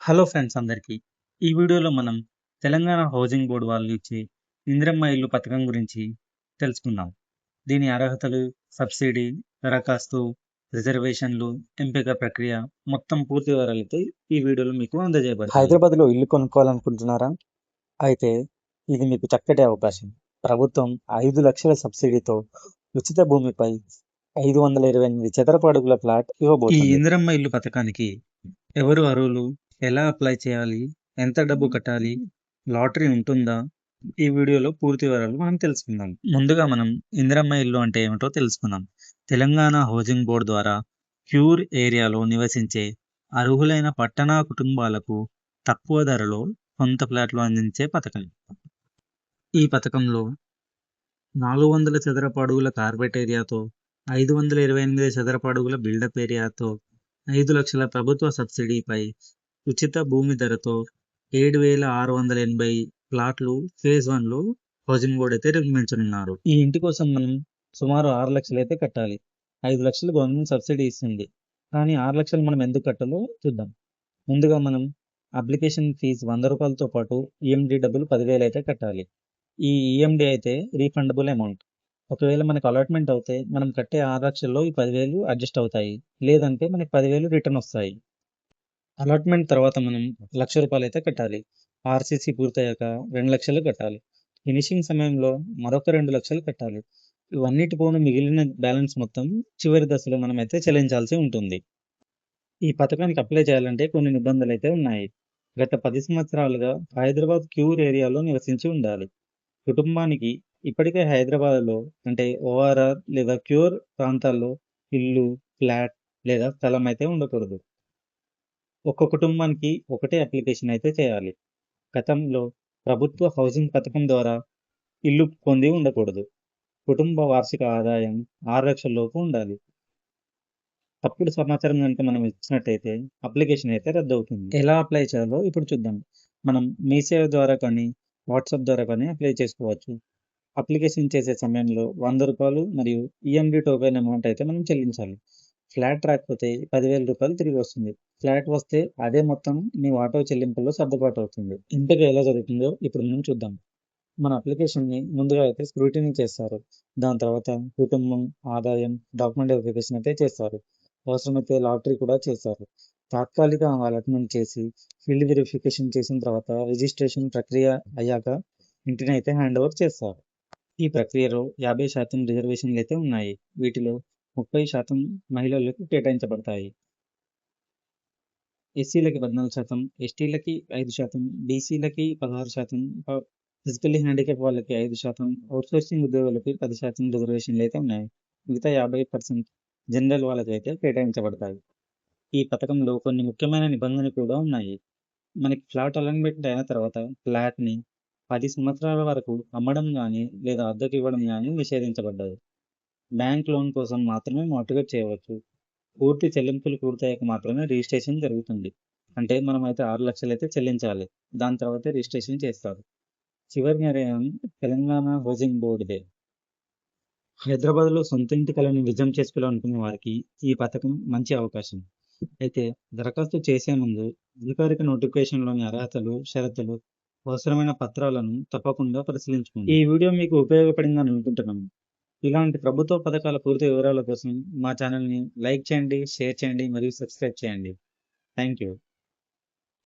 Hello friends అందరికీ. ఈ వీడియోలో మనం తెలంగాణ హౌసింగ్ బోర్డ్ వాళ్ళు ఇచ్చే ఇందిరమ్మ ఇల్లు పథకం గురించి తెలుసుకుందాం. దీని అర్హతలు, సబ్సిడీ, దరఖాస్తు, రిజర్వేషన్లు, ఎంపిక ప్రక్రియ మొత్తం పూర్తి వివరాలైతే ఈ వీడియోలో మీకు అందజేయబడతాయి. హైదరాబాద్లో ఇల్లు కొనుక్కోవాలనుకుంటున్నారా? అయితే ఇది మీకు చక్కటి అవకాశం. ప్రభుత్వం 5 లక్షల సబ్సిడీతో ఉచిత భూమిపై 528 చదరపు అడుగుల ఫ్లాట్ ఈ ఇవ్వబోతుంది. ఇందిరమ్మ ఇల్లు పథకానికి ఎవరు అర్హులు, ఎలా అప్లై చేయాలి, ఎంత డబ్బు కట్టాలి, లాటరీ ఉంటుందా, ఈ వీడియోలో పూర్తి వివరాలు మనం తెలుసుకుందాం. ముందుగా మనం ఇందిరమ్మ ఇల్లు అంటే ఏమిటో తెలుసుకుందాం. తెలంగాణ హౌసింగ్ బోర్డు ద్వారా క్యూర్ ఏరియాలో నివసించే అర్హులైన పట్టణ కుటుంబాలకు తక్కువ ధరలో సొంత ఫ్లాట్లు అందించే పథకం. ఈ పథకంలో 400 చదరపు అడుగుల కార్పెట్ ఏరియాతో 528 చదరపు అడుగుల బిల్డప్ ఏరియాతో 5 లక్షల ప్రభుత్వ సబ్సిడీపై ఉచిత భూమి ధరతో 7,680 ప్లాట్లు ఫేజ్ 1లో హౌసింగ్ బోర్డు అయితే నిర్మించనున్నారు. ఈ ఇంటి కోసం మనం సుమారు 6 లక్షలు అయితే కట్టాలి. 5 లక్షలు గవర్నమెంట్ సబ్సిడీ ఇస్తుంది, కానీ 6 లక్షలు మనం ఎందుకు కట్టాలో చూద్దాం. ముందుగా మనం అప్లికేషన్ ఫీజు 100 రూపాయలతో పాటు ఈఎండి డబ్బులు 10,000 అయితే కట్టాలి. ఈ ఈఎండి అయితే రీఫండబుల్ అమౌంట్. ఒకవేళ మనకు అలాట్మెంట్ అవుతే మనం కట్టే 6 లక్షల్లో ఈ 10,000 అడ్జస్ట్ అవుతాయి, లేదంటే మనకి 10,000 రిటర్న్ వస్తాయి. అలాట్మెంట్ తర్వాత మనం 1,00,000 రూపాయలు అయితే కట్టాలి. ఆర్సీసీ పూర్తయ్యాక 2 లక్షలు కట్టాలి. ఫినిషింగ్ సమయంలో మరొక 2 లక్షలు కట్టాలి. ఇవన్నిటి పోను మిగిలిన బ్యాలెన్స్ మొత్తం చివరి దశలో మనమైతే చెల్లించాల్సి ఉంటుంది. ఈ పథకానికి అప్లై చేయాలంటే కొన్ని నిబంధనలు అయితే ఉన్నాయి. గత 10 సంవత్సరాలుగా హైదరాబాద్ క్యూర్ ఏరియాలో నివసించి ఉండాలి. కుటుంబానికి ఇప్పటికే హైదరాబాద్లో అంటే ఓఆర్ఆర్ లేదా క్యూర్ ప్రాంతాల్లో ఇల్లు, ఫ్లాట్ లేదా స్థలం అయితే ఉండకూడదు. ఒక్క కుటుంబానికి ఒకటే అప్లికేషన్ అయితే చేయాలి. గతంలో ప్రభుత్వ హౌసింగ్ పథకం ద్వారా ఇల్లు పొంది ఉండకూడదు. కుటుంబ వార్షిక ఆదాయం 6 లక్షల లోపు ఉండాలి. తప్పుడు సమాచారం కనుక మనం ఇచ్చినట్టయితే అప్లికేషన్ అయితే రద్దు అవుతుంది. ఎలా అప్లై చేయాలో ఇప్పుడు చూద్దాం. మనం మీ సేవ ద్వారా కానీ వాట్సాప్ ద్వారా కానీ అప్లై చేసుకోవచ్చు. అప్లికేషన్ చేసే సమయంలో 100 రూపాయలు మరియు ఈఎండి టోకెన్ అమౌంట్ అయితే మనం చెల్లించాలి. ఫ్లాట్ రాకపోతే 10,000 రూపాయలు తిరిగి వస్తుంది. ఫ్లాట్ వస్తే అదే మొత్తం మీ ఆటో చెల్లింపుల్లో సర్దుబాటు అవుతుంది. ఎంపిక ఎలా జరుగుతుందో ఇప్పుడు మనం చూద్దాం. మన అప్లికేషన్ని ముందుగా అయితే స్క్రూటినీ చేస్తారు. దాని తర్వాత కుటుంబం, ఆదాయం, డాక్యుమెంట్ వెరిఫికేషన్ అయితే చేస్తారు. అవసరమైతే లాటరీ కూడా చేస్తారు. తాత్కాలిక అలాట్మెంట్ చేసి ఫీల్డ్ వెరిఫికేషన్ చేసిన తర్వాత రిజిస్ట్రేషన్ ప్రక్రియ అయ్యాక ఇంటిని అయితే హ్యాండ్ ఓవర్ చేస్తారు. ఈ ప్రక్రియలో 50% రిజర్వేషన్లు అయితే ఉన్నాయి. వీటిలో 30% మహిళలకు కేటాయించబడతాయి. ఎస్సీలకి 14%, ఎస్టీలకి 5%, బీసీలకి 16%, ఫిజికల్లీ హ్యాండిక్యాప్ వాళ్ళకి 5%, అవుట్సోర్సింగ్ ఉద్యోగులకి 10% రిజర్వేషన్లు అయితే ఉన్నాయి. మిగతా 50% జనరల్ వాళ్ళకి అయితే కేటాయించబడతాయి. ఈ పథకంలో కొన్ని ముఖ్యమైన నిబంధనలు కూడా ఉన్నాయి. మనకి ఫ్లాట్ అలాట్మెంట్ అయిన తర్వాత ఫ్లాట్ని 10 సంవత్సరాల వరకు అమ్మడం కానీ లేదా అద్దెకు ఇవ్వడం కానీ నిషేధించబడ్డది. బ్యాంక్ లోన్ కోసం మాత్రమే మార్టిగేజ్ చేయవచ్చు. పూర్తి చెల్లింపులు పూర్తయ్యాక మాత్రమే రిజిస్ట్రేషన్ జరుగుతుంది. అంటే మనమైతే 6 లక్షలు అయితే చెల్లించాలి. దాని తర్వాత రిజిస్ట్రేషన్ చేస్తారు. చివరి నిర్ణయం తెలంగాణ హౌసింగ్ బోర్డుదే. హైదరాబాద్లో సొంత ఇంటి కలను నిజం చేసుకోవాలనుకునే వారికి ఈ పథకం మంచి అవకాశం. అయితే దరఖాస్తు చేసే ముందు అధికారిక నోటిఫికేషన్లోని అర్హతలు, షరతులు, అవసరమైన పత్రాలను తప్పకుండా పరిశీలించుకోండి. ఈ వీడియో మీకు ఉపయోగపడిందని అనుకుంటున్నాను. ఇలాంటి ప్రభుత్వ పథకాల పూర్తి వివరాల కోసం మా ఛానల్ని లైక్ చేయండి, షేర్ చేయండి మరియు సబ్స్క్రైబ్ చేయండి. Thank you.